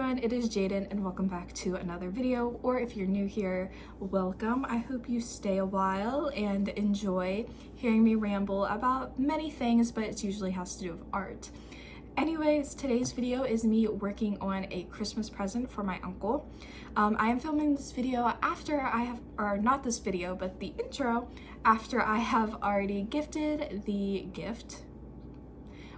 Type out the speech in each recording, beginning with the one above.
everyone, it is Jaden and welcome back to another video, or if you're new here, welcome. I hope you stay a while and enjoy hearing me ramble about many things, but it usually has to do with art. Anyways, today's video is me working on a Christmas present for my uncle. I am filming this video after I have, or not this video, but the intro, after I have already gifted the gift,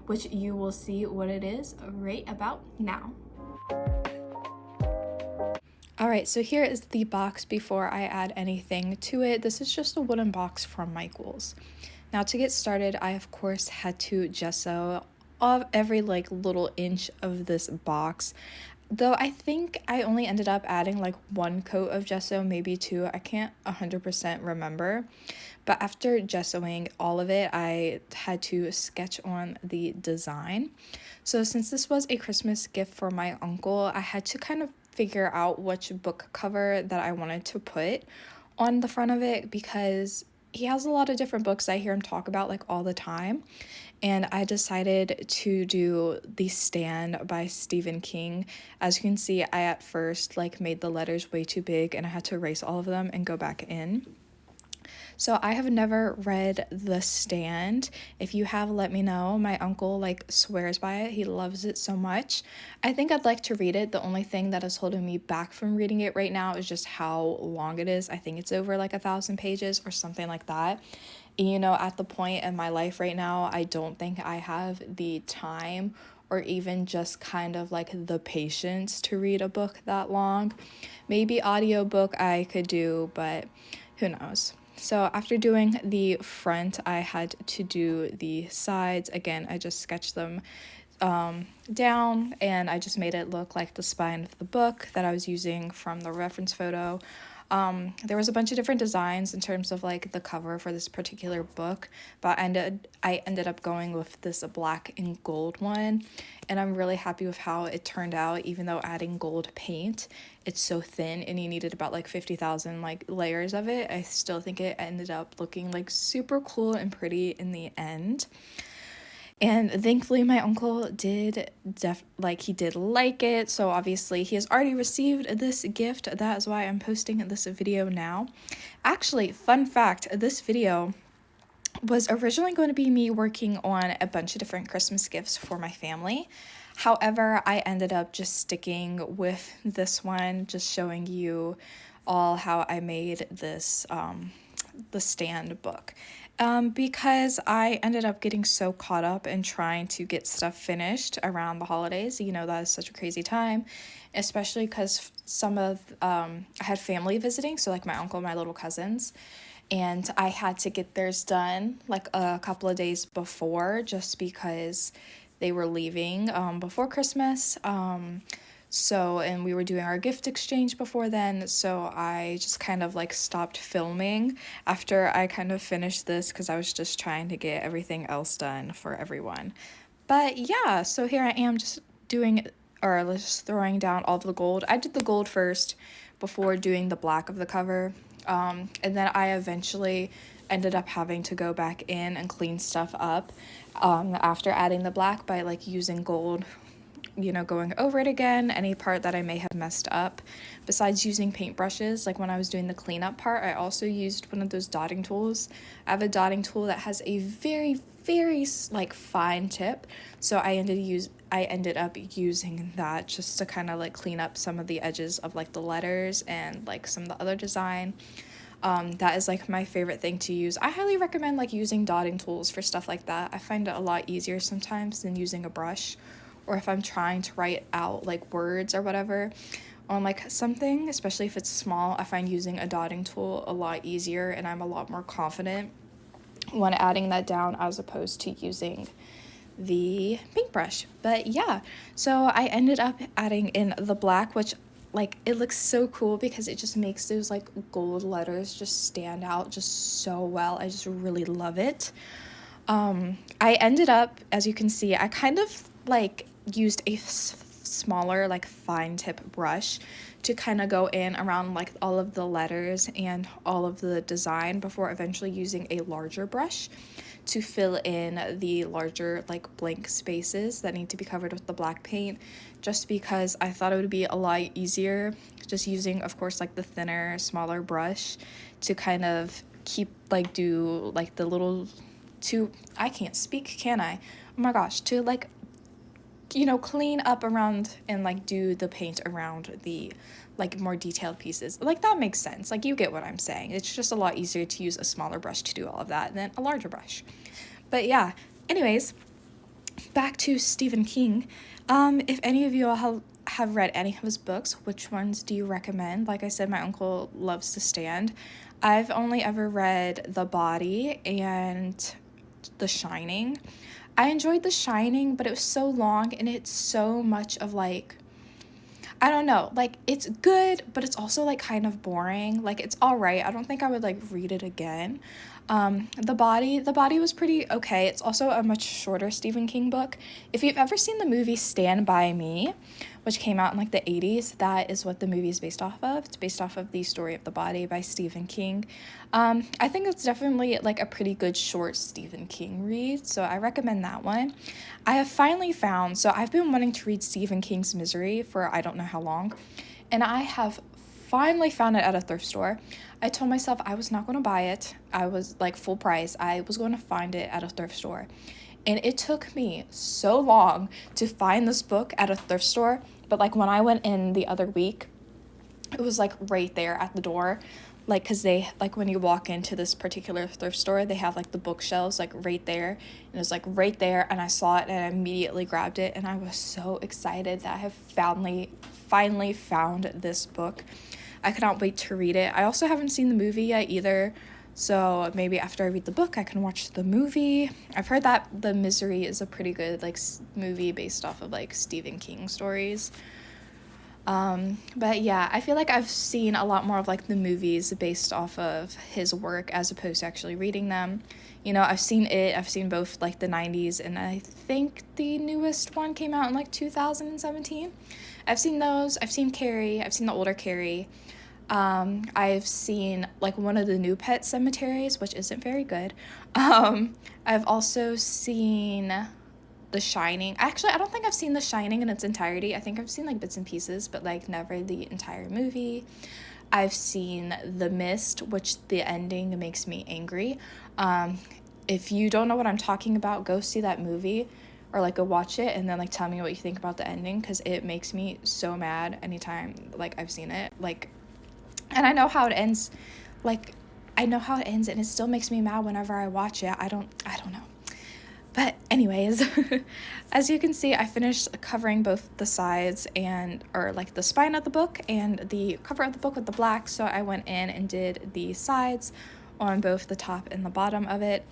which you will see what it is right about now. Alright, so here is the box before I add anything to it. This is just a wooden box from Michael's. Now to get started, I of course had to gesso every little inch of this box. Though I think I only ended up adding like one coat of gesso, maybe two. I can't 100% remember. But after gessoing all of it, I had to sketch on the design. So since this was a Christmas gift for my uncle, I had to kind of figure out which book cover that I wanted to put on the front of it, because he has a lot of different books I hear him talk about like all the time. And I decided to do The Stand by Stephen King. As you can see, I at first made the letters way too big and I had to erase all of them and go back in. So I have never read The Stand. If you have, let me know. My uncle swears by it. He loves it so much. I think I'd like to read it. The only thing that is holding me back from reading it right now is just how long it is. I think it's over 1,000 pages or something like that. You know, at the point in my life right now, I don't think I have the time or even just kind of the patience to read a book that long. Maybe audiobook I could do, but who knows. So after doing the front, I had to do the sides. Again, I just sketched them down and I just made it look like the spine of the book that I was using from the reference photo. There was a bunch of different designs in terms of the cover for this particular book, but I ended up going with this black and gold one, and I'm really happy with how it turned out. Even though adding gold paint, it's so thin and you needed about 50,000 layers of it, I still think it ended up looking super cool and pretty in the end. And thankfully my uncle did he did like it, so obviously he has already received this gift. That is why I'm posting this video now. Actually, fun fact, this video was originally going to be me working on a bunch of different Christmas gifts for my family. However, I ended up just sticking with this one, just showing you all how I made this The Stand book. Because I ended up getting so caught up in trying to get stuff finished around the holidays. You know, that is such a crazy time, especially because I had family visiting, so my uncle and my little cousins, and I had to get theirs done a couple of days before, just because they were leaving before Christmas. And we were doing our gift exchange before then, so I just kind of stopped filming after I kind of finished this, because I was just trying to get everything else done for everyone. But yeah, so here I am just throwing down all the gold. I did the gold first before doing the black of the cover, and then I eventually ended up having to go back in and clean stuff up after adding the black by using gold, you know, going over it again, any part that I may have messed up. Besides using paintbrushes, when I was doing the cleanup part, I also used one of those dotting tools. I have a dotting tool that has a very, very fine tip, so I ended up using that just to kind of clean up some of the edges of the letters and some of the other design. That is my favorite thing to use. I highly recommend using dotting tools for stuff like that. I find it a lot easier sometimes than using a brush, or if I'm trying to write out words or whatever on something, especially if it's small, I find using a dotting tool a lot easier, and I'm a lot more confident when adding that down as opposed to using the paintbrush. But yeah, so I ended up adding in the black, which it looks so cool because it just makes those gold letters just stand out just so well. I just really love it. I ended up, as you can see, I kind of used a smaller fine tip brush to kind of go in around all of the letters and all of the design before eventually using a larger brush to fill in the larger like blank spaces that need to be covered with the black paint, just because I thought it would be a lot easier just using, of course, like the thinner, smaller brush to kind of keep like do like the little to I can't speak, can I? Oh my gosh, to like, you know, clean up around and like do the paint around the like more detailed pieces. Like that makes sense. Like you get what I'm saying. It's just a lot easier to use a smaller brush to do all of that than a larger brush. But yeah, anyways, back to Stephen King. If any of you all have read any of his books, which ones do you recommend? Like I said, my uncle loves To Stand. I've only ever read The Body and The Shining. I enjoyed The Shining, but it was so long and it's so much of like, I don't know, like it's good, but it's also like kind of boring. Like it's all right. I don't think I would like read it again. The Body was pretty okay. It's also a much shorter Stephen King book. If you've ever seen the movie Stand By Me, which came out in like the 80s, that is what the movie is based off of. It's based off of The Story of the Body by Stephen King. I think it's definitely like a pretty good short Stephen King read, so I recommend that one. I have finally found, so I've been wanting to read Stephen King's Misery for I don't know how long, and I have finally found it at a thrift store. I told myself I was not going to buy it. I was like full price. I was going to find it at a thrift store. And it took me so long to find this book at a thrift store. But like when I went in the other week, it was like right there at the door. Like, cause they, like when you walk into this particular thrift store, they have like the bookshelves like right there. And it was like right there. And I saw it and I immediately grabbed it. And I was so excited that I have finally found this book. I cannot wait to read it. I also haven't seen the movie yet either, so maybe after I read the book, I can watch the movie. I've heard that The Misery is a pretty good like movie based off of like Stephen King stories. But yeah, I feel like I've seen a lot more of like the movies based off of his work as opposed to actually reading them. You know, I've seen both like the 90s and I think the newest one came out in like 2017. I've seen those. I've seen Carrie. I've seen the older Carrie. I've seen like one of the new Pet Cemeteries, which isn't very good. I've also seen The Shining. Actually, I don't think I've seen The Shining in its entirety. I think I've seen like bits and pieces, but like never the entire movie. I've seen The Mist, which the ending makes me angry. If you don't know what I'm talking about, go see that movie or like go watch it and then like tell me what you think about the ending, because it makes me so mad anytime like I've seen it. Like, and I know how it ends. Like, I know how it ends and it still makes me mad whenever I watch it. I don't know. But anyways, as you can see, I finished covering both the sides or like the spine of the book and the cover of the book with the black. So I went in and did the sides on both the top and the bottom of it.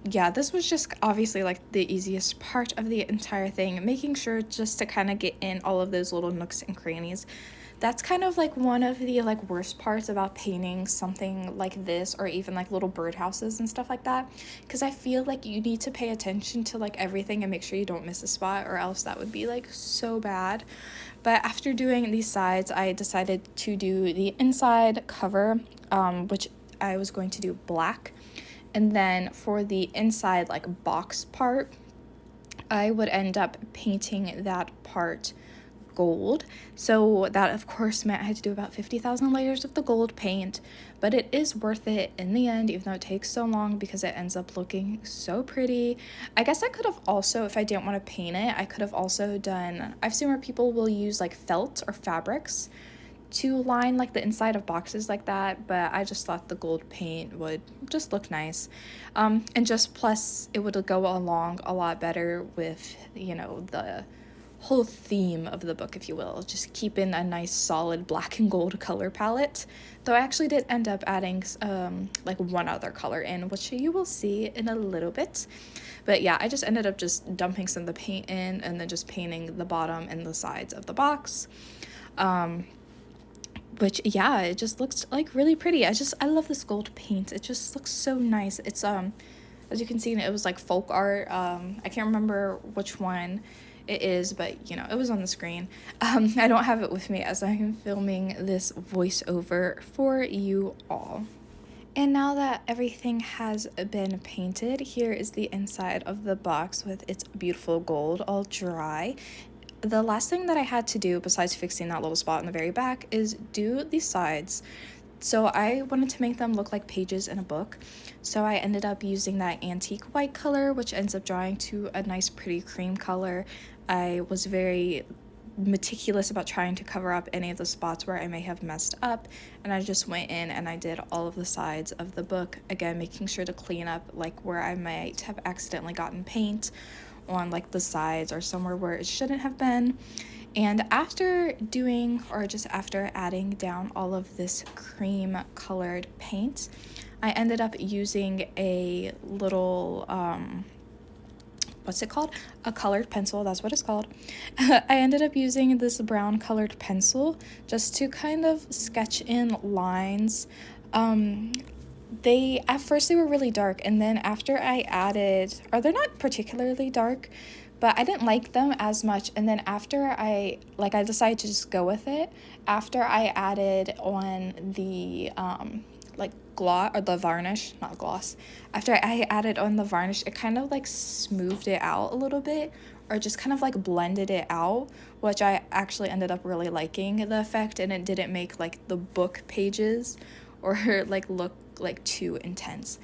Yeah, this was just obviously like the easiest part of the entire thing, making sure just to kind of get in all of those little nooks and crannies. That's kind of like one of the like worst parts about painting something like this, or even like little birdhouses and stuff like that, because I feel like you need to pay attention to like everything and make sure you don't miss a spot, or else that would be like so bad. But after doing these sides, I decided to do the inside cover, which I was going to do black, and then for the inside like box part, I would end up painting that part gold. So that of course meant I had to do about 50,000 layers of the gold paint, but it is worth it in the end, even though it takes so long, because it ends up looking so pretty. I guess I could have also, if I didn't want to paint it, I could have also done, I've seen where people will use like felt or fabrics to line like the inside of boxes like that, but I just thought the gold paint would just look nice. And just plus it would go along a lot better with, you know, the whole theme of the book, if you will. Just keep in a nice solid black and gold color palette, though I actually did end up adding like one other color in, which you will see in a little bit. But yeah, I just ended up just dumping some of the paint in and then just painting the bottom and the sides of the box. Which, yeah, it just looks like really pretty. I love this gold paint. It just looks so nice. It's as you can see, it was like folk art. I can't remember which one it is, but you know, it was on the screen. I don't have it with me as I am filming this voiceover for you all. And now that everything has been painted, here is the inside of the box with its beautiful gold all dry. The last thing that I had to do besides fixing that little spot in the very back is do the sides. So I wanted to make them look like pages in a book. So I ended up using that antique white color, which ends up drying to a nice pretty cream color. I was very meticulous about trying to cover up any of the spots where I may have messed up, and I just went in and I did all of the sides of the book, again making sure to clean up like where I might have accidentally gotten paint on like the sides or somewhere where it shouldn't have been. And after doing, or just after adding down all of this cream colored paint, I ended up using a little what's it called? A colored pencil, that's what it's called. I ended up using this brown colored pencil just to kind of sketch in lines. They, at first they were really dark, and then after I added, or they're not particularly dark, but I didn't like them as much. And then after I decided to just go with it, after I added on the like gloss, or the varnish, not gloss, after I added on the varnish, it kind of like smoothed it out a little bit, or just kind of like blended it out, which I actually ended up really liking the effect, and it didn't make like the book pages or like look like too intense.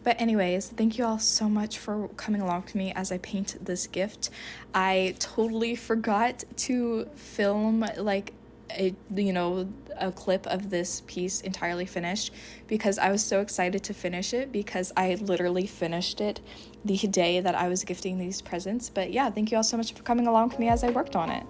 But anyways, thank you all so much for coming along with me as I paint this gift. I totally forgot to film like a clip of this piece entirely finished, because I was so excited to finish it, because I literally finished it the day that I was gifting these presents. But yeah, thank you all so much for coming along with me as I worked on it.